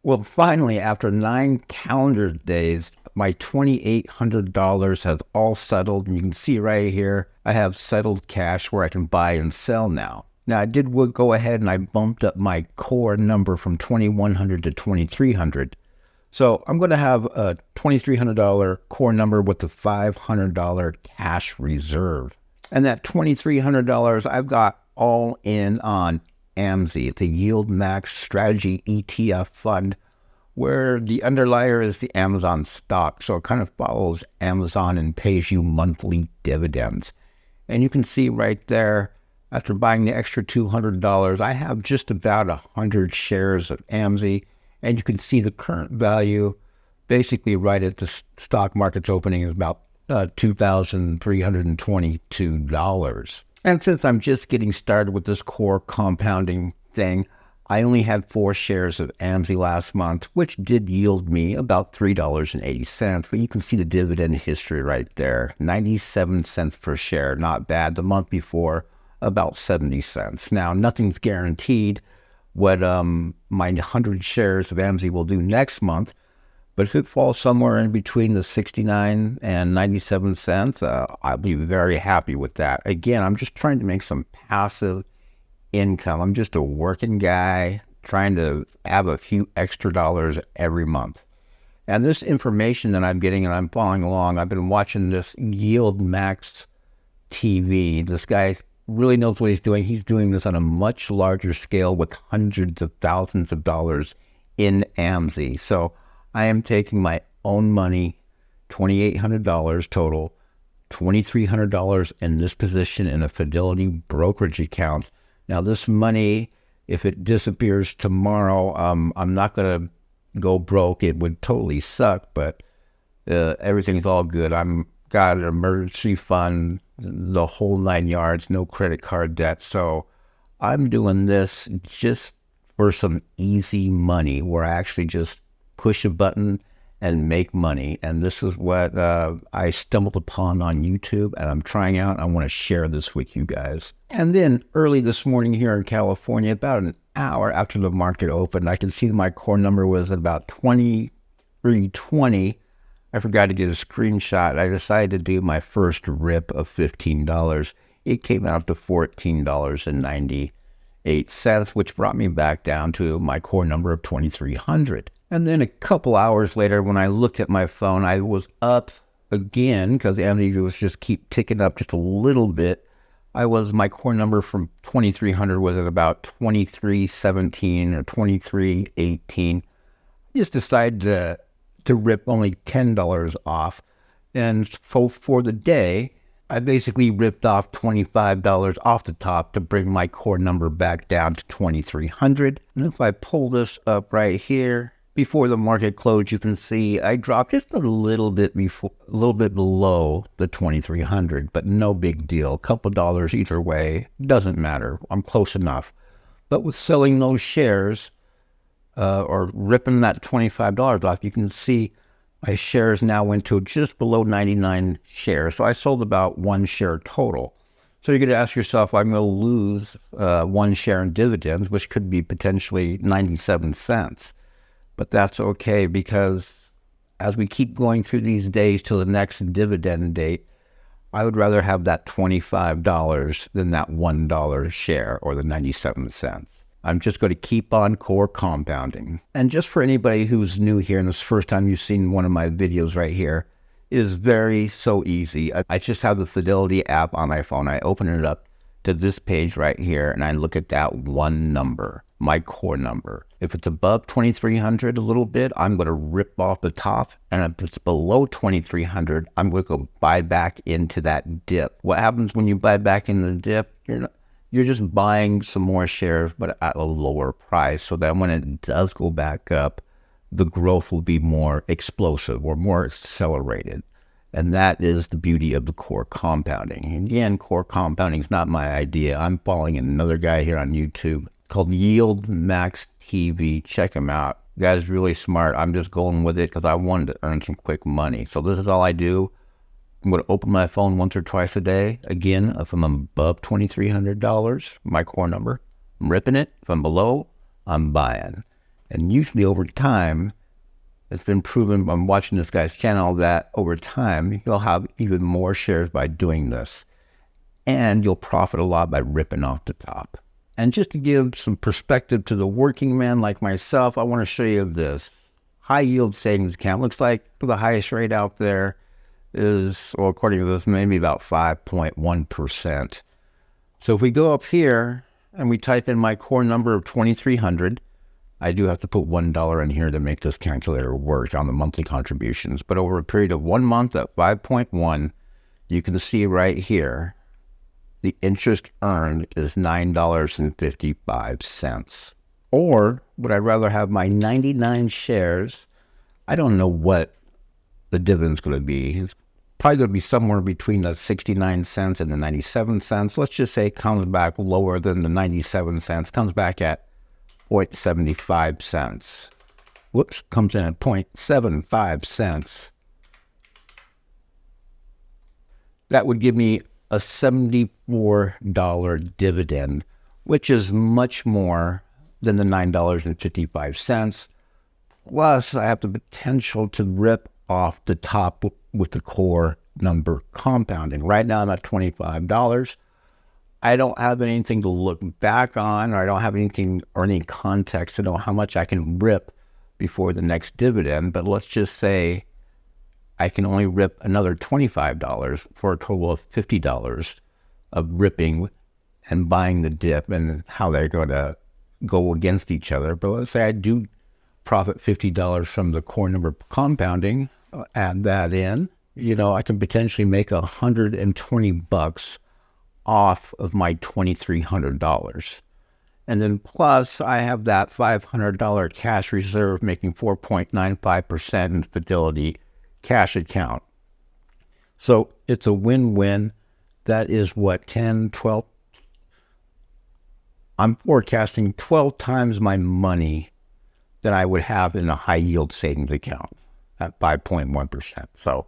Well, finally, after 9 calendar days, my $2,800 has all settled. And you can see right here, I have settled cash where I can buy and sell now. Now, I did go ahead and I bumped up my core number from 2,100 to 2,300. So I'm going to have a $2,300 core number with the $500 cash reserve. And that $2,300 I've got all in on AMZY. It's a yield max strategy ETF fund where the underlier is the Amazon stock. So it kind of follows Amazon and pays you monthly dividends. And you can see right there, after buying the extra $200, I have just about 100 shares of AMZY. And you can see the current value basically right at the stock market's opening is about $2,322. And since I'm just getting started with this core compounding thing, I only had 4 shares of AMZY last month, which did yield me about $3.80. But you can see the dividend history right there, 97 cents per share. Not bad. The month before, about 70 cents. Now, nothing's guaranteed what my 100 shares of AMZY will do next month. But if it falls somewhere in between the 69 and 97 cents, I'll be very happy with that. Again, I'm just trying to make some passive income. I'm just a working guy trying to have a few extra dollars every month. And this information that I'm getting and I'm following along, I've been watching this Yield Max TV. This guy really knows what he's doing. He's doing this on a much larger scale with hundreds of thousands of dollars in AMZY. So I am taking my own money, $2,800 total, $2,300 in this position in a Fidelity brokerage account. Now this money, if it disappears tomorrow, I'm not going to go broke. It would totally suck, but everything's all good. I'm got an emergency fund, the whole 9 yards, no credit card debt. So I'm doing this just for some easy money where I actually just push a button and make money. And this is what I stumbled upon on YouTube and I'm trying out. I want to share this with you guys. And then early this morning here in California, about an hour after the market opened, I can see my core number was at about 2320. I forgot to get a screenshot. I decided to do my first rip of $15. It came out to $14.98, which brought me back down to my core number of 2,300. And then a couple hours later, when I looked at my phone, I was up again because the AMZY was just keep ticking up just a little bit. My core number from 2,300 was at about 2317 or 2318. I just decided to rip only $10 off. And so for the day, I basically ripped off $25 off the top to bring my core number back down to 2,300. And if I pull this up right here, before the market closed, you can see I dropped just a little bit below the 2,300, but no big deal. A couple dollars either way, doesn't matter. I'm close enough. But with selling those shares or ripping that $25 off, you can see my shares now went to just below 99 shares. So I sold about 1 share total. So you're going to ask yourself, I'm going to lose 1 share in dividends, which could be potentially 97 cents. But that's okay because as we keep going through these days till the next dividend date, I would rather have that $25 than that $1 share or the 97 cents. I'm just going to keep on core compounding. And just for anybody who's new here and this is the first time you've seen one of my videos right here, it is so easy. I just have the Fidelity app on my phone. I open it up to this page right here and I look at that one number, my core number. If it's above 2,300 a little bit, I'm going to rip off the top. And if it's below 2,300, I'm going to go buy back into that dip. What happens when you buy back in the dip? You're just buying some more shares, but at a lower price. So that when it does go back up, the growth will be more explosive or more accelerated. And that is the beauty of the core compounding. And again, core compounding is not my idea. I'm following another guy here on YouTube called Yield Max TV. Check him out. The guy's really smart. I'm just going with it because I wanted to earn some quick money. So this is all I do. I'm going to open my phone once or twice a day. Again, if I'm above $2,300, my core number, I'm ripping it. If I'm below, I'm buying. And usually over time, it's been proven by watching this guy's channel that over time, you'll have even more shares by doing this. And you'll profit a lot by ripping off the top. And just to give some perspective to the working man like myself, I want to show you this. High yield savings account looks like the highest rate out there is, well, according to this, maybe about 5.1%. So if we go up here and we type in my core number of 2,300, I do have to put $1 in here to make this calculator work on the monthly contributions. But over a period of 1 month at 5.1, you can see right here, the interest earned is $9.55. Or would I rather have my 99 shares? I don't know what the dividend's going to be. It's probably going to be somewhere between the 69 cents and the 97 cents. Let's just say it comes back lower than the 97 cents, comes back at 0.75 cents. Whoops, comes in at 0.75 cents. That would give me a $74 dividend, which is much more than the $9.55. Plus, I have the potential to rip off the top with the core number compounding. Right now, I'm at $25. I don't have anything to look back on, or I don't have anything or any context to know how much I can rip before the next dividend. But let's just say I can only rip another $25 for a total of $50 of ripping and buying the dip, and how they're going to go against each other. But let's say I do profit $50 from the core number compounding, add that in, I can potentially make $120 off of my $2,300. And then plus I have that $500 cash reserve making 4.95% in Fidelity cash account. So it's a win-win. That is what, 10, 12, I'm forecasting 12 times my money that I would have in a high yield savings account at 5.1%. So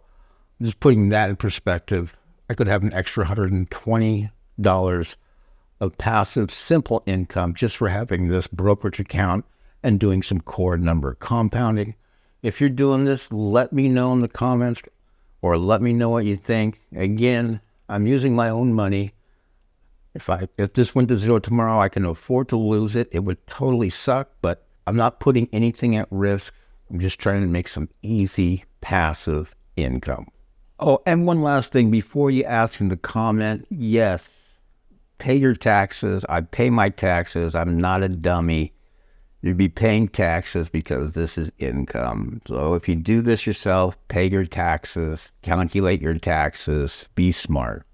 just putting that in perspective, I could have an extra $120 of passive simple income just for having this brokerage account and doing some core number compounding. If you're doing this, let me know in the comments, or let me know what you think. Again, I'm using my own money. If this went to zero tomorrow, I can afford to lose it. It would totally suck, but I'm not putting anything at risk. I'm just trying to make some easy passive income. Oh, and one last thing before you ask in the comment, yes, pay your taxes. I pay my taxes. I'm not a dummy. You'd be paying taxes because this is income. So if you do this yourself, pay your taxes, calculate your taxes, be smart.